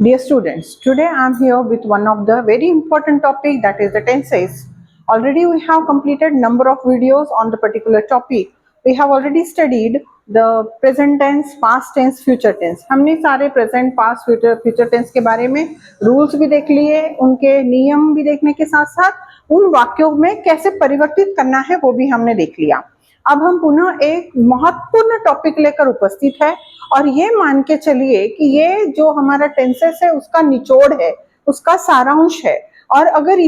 Dear students, today I am here with one of the very important topic, that is the tenses. Already we have completed number of videos on the particular topic. We have already studied the present tense, past tense, future tense. हमने सारे present, past, future tense के बारे में rules भी देख लिए, उनके नियम भी देखने के साथ साथ उन वाक्यों में कैसे परिवर्तित करना है वो भी हमने देख लिया। अब हम पुनः एक महत्वपूर्ण टॉपिक लेकर उपस्थित है और ये मान के चलिए कि ये जो हमारा टेंसेस है उसका निचोड़ है, उसका सारांश है। और अगर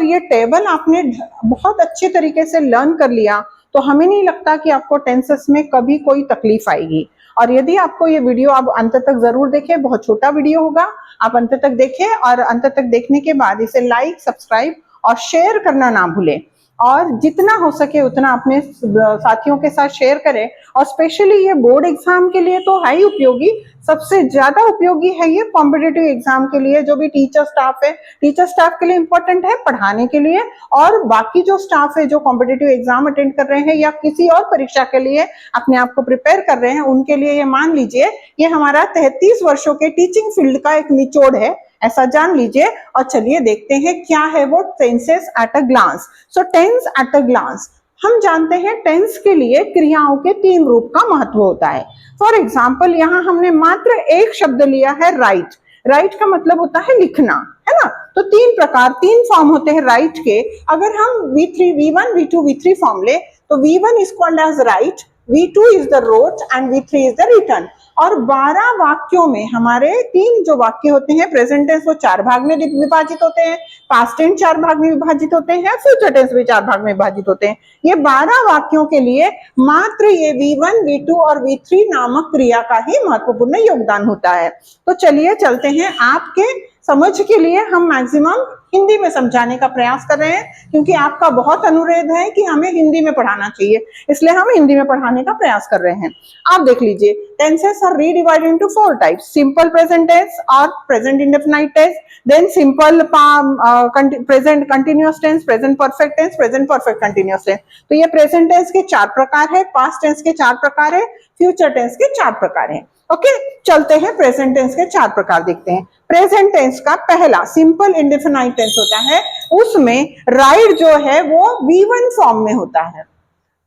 ये टेबल आपने बहुत अच्छे तरीके से लर्न कर लिया तो हमें नहीं लगता कि आपको टेंसेस में कभी कोई तकलीफ आएगी। और यदि आपको ये वीडियो आप अंत तक जरूर देखें, बहुत छोटा वीडियो होगा, आप अंत तक देखें और अंत तक देखने के बाद इसे लाइक, सब्सक्राइब और शेयर करना ना भूलें और जितना हो सके उतना अपने साथियों के साथ शेयर करें। और स्पेशली ये बोर्ड एग्जाम के लिए तो है ही उपयोगी, सबसे ज्यादा उपयोगी है ये कॉम्पिटिटिव एग्जाम के लिए। जो भी टीचर स्टाफ है, टीचर स्टाफ के लिए इंपॉर्टेंट है पढ़ाने के लिए, और बाकी जो स्टाफ है जो कॉम्पिटिटिव एग्जाम अटेंड कर रहे हैं या किसी और परीक्षा के लिए अपने आप को प्रिपेयर कर रहे हैं, उनके लिए ये मान लीजिए ये हमारा 33 वर्षों के टीचिंग फील्ड का एक निचोड़ है, ऐसा जान लीजिए। और चलिए देखते हैं क्या है वो tenses at a glance. So tense at a glance, हम जानते हैं टेंस के लिए क्रियाओं के 3 रूप का महत्व होता है। फॉर एग्जाम्पल यहाँ हमने मात्र एक शब्द लिया है राइट। राइट का मतलब होता है लिखना, है ना। तो 3 फॉर्म होते हैं राइट के। अगर हम V3, V1, V2, V3 form ले तो V1 is called as write, V2 is the wrote and V3 is the written. और 12 वाक्यों में हमारे 3 जो वाक्य होते हैं, प्रेजेंट टेंस वो 4 भाग में विभाजित होते हैं, पास्ट टेंस 4 भाग में विभाजित होते हैं, फ्यूचर टेंस भी 4 भाग में विभाजित होते हैं। ये 12 वाक्यों के लिए मात्र ये V1, V2 और V3 नामक क्रिया का ही महत्वपूर्ण योगदान होता है। तो चलिए चलते हैं, आपके समझ के लिए हम मैक्सिमम हिंदी में समझाने का प्रयास कर रहे हैं, क्योंकि आपका बहुत अनुरोध है कि हमें हिंदी में पढ़ाना चाहिए, इसलिए हम हिंदी में पढ़ाने का प्रयास कर रहे हैं। आप देख लीजिए, tenses are redivided into 4 types: simple present tense और present indefinite tense, then simple present continuous tense, present perfect tense, present perfect continuous tense. तो ये प्रेजेंट टेंस के 4 प्रकार है, पास्ट टेंस के 4 प्रकार है, फ्यूचर टेंस के 4 प्रकार है। ओके, चलते हैं प्रेजेंट टेंस के 4 प्रकार देखते हैं। प्रेजेंट टेंस का पहला सिंपल इंडेफिनाइट टेंस होता है, उसमें राइट जो है वो V1 फॉर्म में होता है।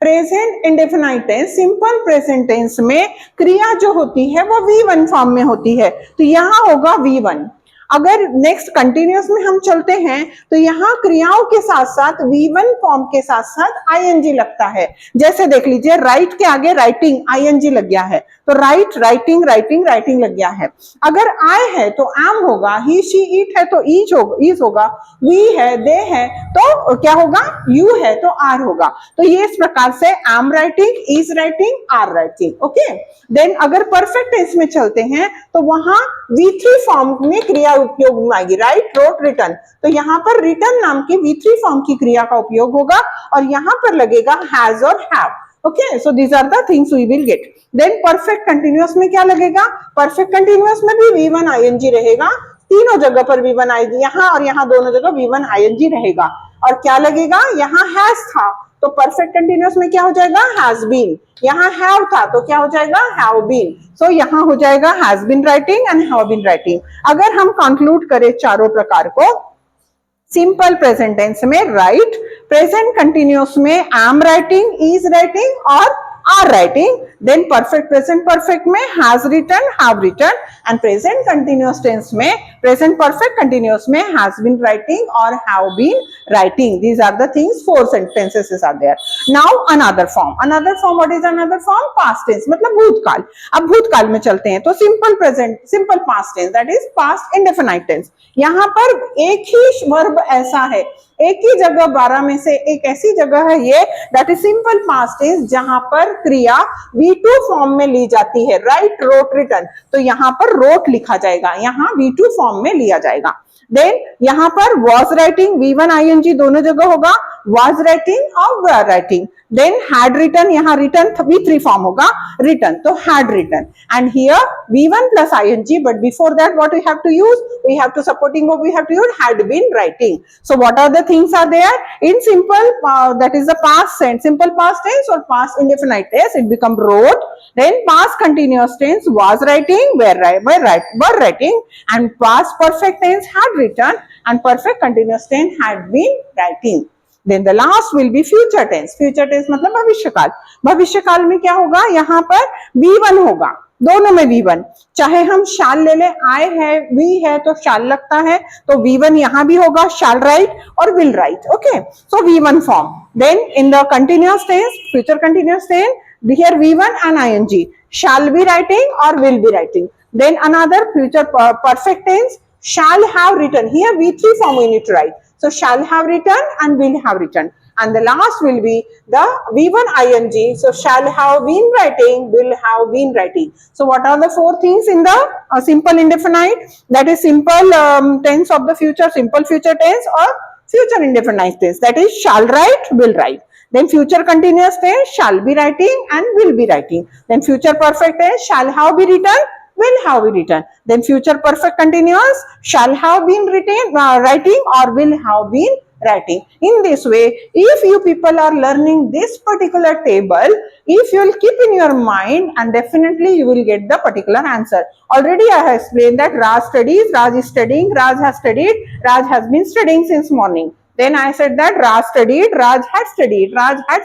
Present indefinite tense, simple present tense में क्रिया जो होती है वो V1 फॉर्म में होती है, तो यहां होगा V1। अगर नेक्स्ट कंटिन्यूअस में हम चलते हैं तो यहाँ क्रियाओं के साथ साथ V1 फॉर्म के साथ साथ ING लगता है। जैसे देख लीजिए, राइट के आगे राइटिंग ING लग गया है, तो राइट, राइटिंग, राइटिंग, राइटिंग लग गया है। अगर आई है तो एम होगा, ही शी इट है तो ईज होगा, वी है, दे है तो क्या होगा, यू है तो आर होगा। तो ये इस प्रकार से am writing, is writing, are writing. Okay, then अगर परफेक्ट टेंस में चलते हैं तो वहां V3 फॉर्म में क्रिया उपयोग में आएगी, राइट, रोट, रिटर्न। तो यहाँ पर रिटर्न नाम की V3 फॉर्म की क्रिया का उपयोग होगा और यहाँ पर लगेगा हैज और have. Okay, so these are the things we will get. Then perfect continuous में क्या लगेगा, परफेक्ट कंटिन्यूअस में भी V1 ING रहेगा, तीनों जगह पर V1 ING, यहाँ और यहाँ दोनों जगह V1 ING रहेगा। और क्या लगेगा, यहाँ हैज था तो परफेक्ट कंटिन्यूअस में क्या हो जाएगा, हैज बीन। यहाँ हैव था तो क्या हो जाएगा, हैव बीन। सो यहाँ हो जाएगा has been writing and have been writing. अगर हम कंक्लूड करें चारों प्रकार को, सिंपल प्रेजेंट टेंस में राइट, प्रेजेंट कंटिन्यूअस में एम राइटिंग, इज राइटिंग और are writing, then perfect present perfect में has written, have written, and present continuous tense में प्रेजेंट परफेक्ट कंटिन्यूअस में हैज बीन राइटिंग और have been writing. These are the things, 4 sentences are there. Now another form. Another form, what is another form? Past tense, मतलब भूतकाल। अब भूतकाल में चलते हैं तो simple present, simple past tense, that is past indefinite tense. यहाँ पर एक ही वर्ब ऐसा है, एक ही जगह 12 में से एक ऐसी जगह है ये, that is simple past tense, जहां पर क्रिया V2 फॉर्म में ली जाती है, राइट, रोट, रिटर्न। तो यहाँ पर रोट लिखा जाएगा, यहाँ V2 फॉर्म में लिया जाएगा। देन यहाँ पर वॉज राइटिंग, V1 ING दोनों जगह होगा, वॉज राइटिंग और were writing. then had written, यहाँ written V3 form होगा, written, तो had written, and here V1 plus ing, but before that what we have to use? We have to supporting verb, we have to use had been writing. So what are the things are there? In simple, that is the past tense, simple past tense or past indefinite tense, it become wrote. Then past continuous tense was writing, were writing, and past perfect tense had written, and perfect continuous tense had been writing. Then the last will be future tense. Future tense मतलब भविष्य काल. भविष्य काल में क्या होगा? यहाँ पर V1 होगा, दोनों में V1. चाहे हम shall ले ले, I है, we है, तो shall लगता है, तो V1 यहाँ भी होगा, shall write और will write. Okay, so V1 form. Then in the continuous tense, future continuous tense, here V1 and ing, shall be writing or will be writing. Then another future perfect tense, shall have written. Here V3 form we need to write. So shall have written and will have written. And the last will be the V1 ing. So shall have been writing, will have been writing. So what are the four things in the simple indefinite? That is simple tense of the future, simple future tense, or future indefinite tense. That is shall write, will write. Then future continuous tense, shall be writing and will be writing. Then future perfect tense, shall have be written, will have be written. Then future perfect continuous, shall have been written, writing or will have been writing. In this way, if you people are learning this particular table, if you will keep in your mind, and definitely you will get the particular answer. Already I have explained that Raj studies, Raj is studying, Raj has studied, Raj has been studying since morning. Then I said that Raj studied, Raj had studied, Raj had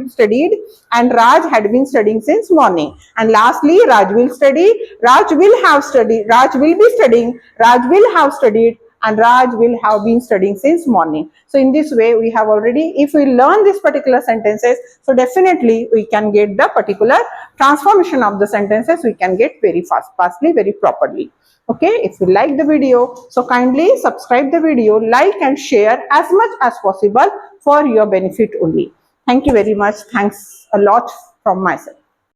studied, and Raj had been studying since morning. And lastly, Raj will study, Raj will have studied, Raj will be studying, Raj will have studied, and Raj will have been studying since morning. So in this way, we have already, if we learn these particular sentences, so definitely we can get the particular transformation of the sentences, we can get very fastly, very properly. Okay, if you like the video, so kindly subscribe the video, like and share as much as possible for your benefit only. Thank you very much. Thanks a lot from myself.